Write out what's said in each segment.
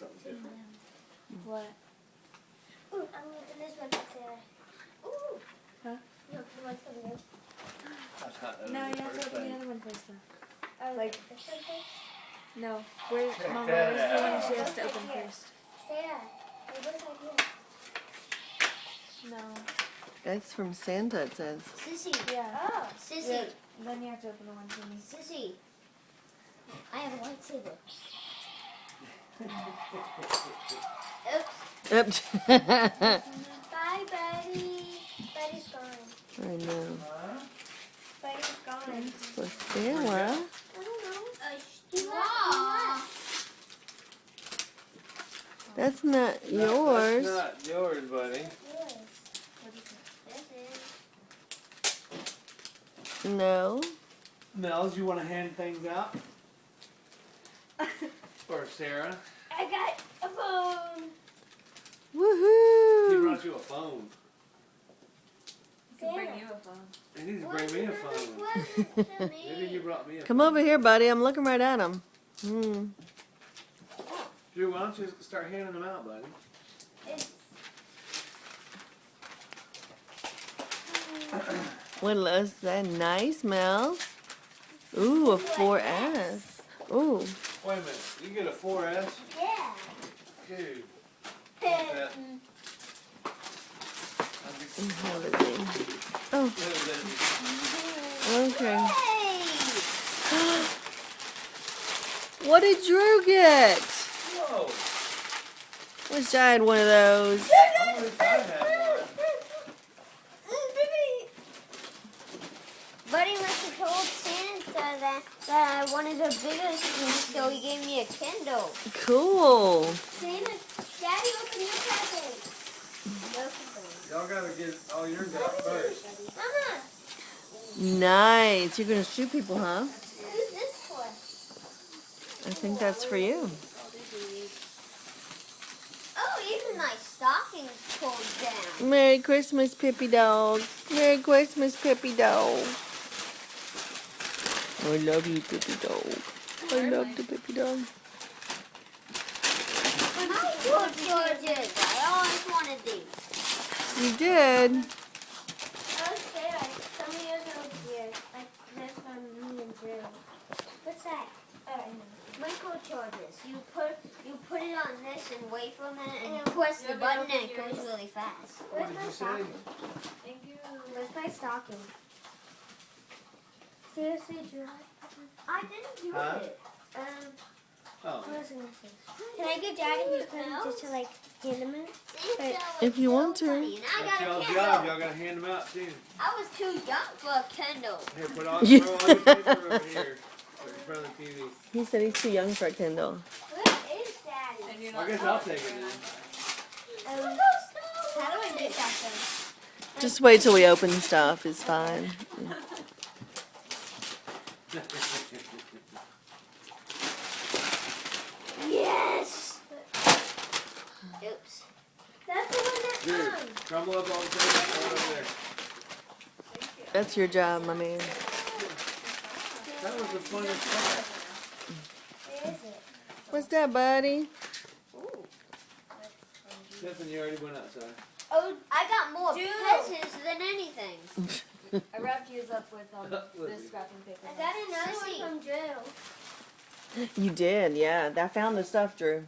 something different. What? Ooh, I'm looking this one for Sarah. Ooh. Huh? No, the one for you. No, you have to open the other one first, though. Oh, Like- this one first? No. Where's Mama? that Where's the one out. she has to Right open here. first? Sarah, it looks like you. No. That's from Santa, it says. Sissy, Yeah. Oh. Sissy, Yeah. Then you have to open the one for me. Sissy. I have a lightsaber. Oops. Oops. Bye, Buddy. Buddy's gone. I know. Buddy's gone. For Sarah. I don't know. He Aw. left. That's not That's yours. not yours, buddy. He left. This is. No. Nels, you want to hand things out? For Sarah? I got a phone. He Woohoo! brought you a phone. I can bring Sarah. you a phone. And he's bring me a phone. Wasn't Maybe you brought me a Come phone. over here, buddy. I'm looking right at him. Hmm. Drew, why don't you start handing them out, buddy? It's What is that? Nice, Mel. Ooh, a 4S. Ooh. Wait a minute. You get a 4S? yeah. Dude. Pet. How is he? Oh, okay. Hey. What did Drew get? Whoa. Wish I had one of those. I wish I had one. Buddy must have told Santa that I wanted a bigger screen, so he gave me a Kindle. Cool. Santa, Daddy, open your present. Y'all gotta get all yours out first. Mama, Nice. You're going to shoot people, huh? who's this for? I think that's for you. Oh, even my stocking's pulled down. Merry Christmas, Pippi dog. Merry Christmas, Pippi dog. I love you, Pippi dog. I love the Pippi dog. My good Georges. I always wanted these. You did. Oh, Sarah, some of yours are over here. Like this from me and Drew. What's that? Oh, I know. Michael Georges. You put it on this and wait for a minute and press the button and it goes really fast. What Where's did my you say? stocking? Thank you. Where's my stocking? Seriously, Drew? I didn't do Huh? it. Oh. What was I gonna say? Can I get Daddy his pen just to like hand him in? If you want to. And I That's got a y'all's Kindle. job. Y'all gotta hand them out too. I was too young for a Kindle. Here, put all, throw all your paper over here. In front of the TV. He said he's too young for a Kindle. Where is Daddy? And you're I not guess I'll take it then. How do I make that then? Just wait till we open stuff. It's fine. Yes. Oops. That's the one that Dude, crumble up all the papers and throw it over there. That's your job, my man. That was the funnest part. Where is it? What's that, buddy? Stephen, you already went outside. Oh, I got more Dude. presents than anything. I wrapped yours up with Lizzie. this wrapping paper. I got another Sissy. one from Drew. You did, yeah. I found the stuff, Drew.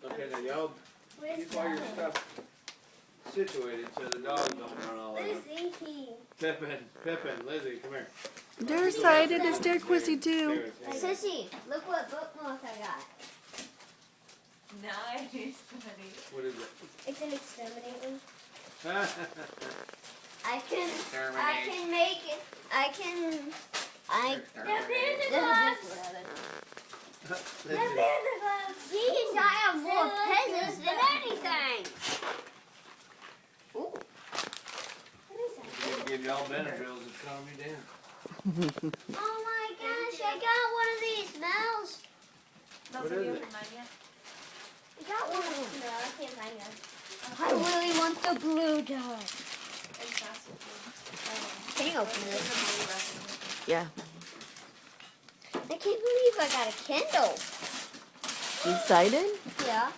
Okay, now y'all Where's keep all your Daddy? stuff situated so the dogs don't run all over. Where's Inky? Pippin, Lizzie, come here. They're excited. It's their Quissy, too. Sissy, look what bookmark I got. Nice, buddy. What is it? It's an exterminator. I can make it. I. The panda gloves! The Lizzie, panda gloves! These I have more presents than anything. Ooh. What is that? I'm gonna give y'all Benadryls and calm you down. Oh my gosh, I got one of these smells. Those What have you is it? opened mine yet? You got one of them. No, I can't find them. I really want the blue dog. It's fast food. Can you open There's this? a blue wrapping paper. Yeah. I can't believe I got a Kindle. You excited? Yeah.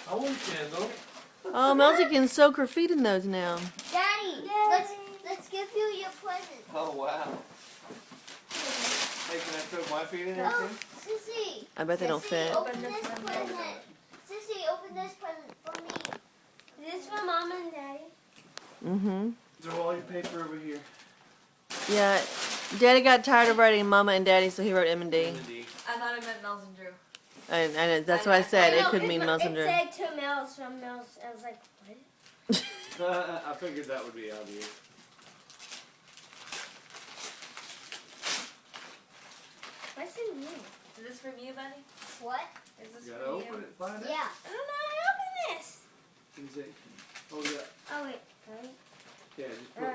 I want a candle. Oh, Melzy can soak her feet in those now. Daddy, let's give you your present. Oh, wow. Hey, can I throw my feet in there Oh, too? Sissy. I bet they don't Sissy, fit. open this present. Sissy, open this present for me. This is for Mom and Daddy. Mm-hmm. Throw all your paper over here. Yeah, Daddy got tired of writing Mama and Daddy, so he wrote M&D. I thought it meant Mel's and Drew. And that's what I said. It could mean Mel's and Drew. It said to Mel's from Mel's. I was like, what? I figured that would be obvious. What's in you? Is this from you, buddy? What? Is this You from gotta you? open it, find it. Yeah. I don't know how to open this. Let me see. Oh, yeah. Oh, wait. Right? Yeah, just put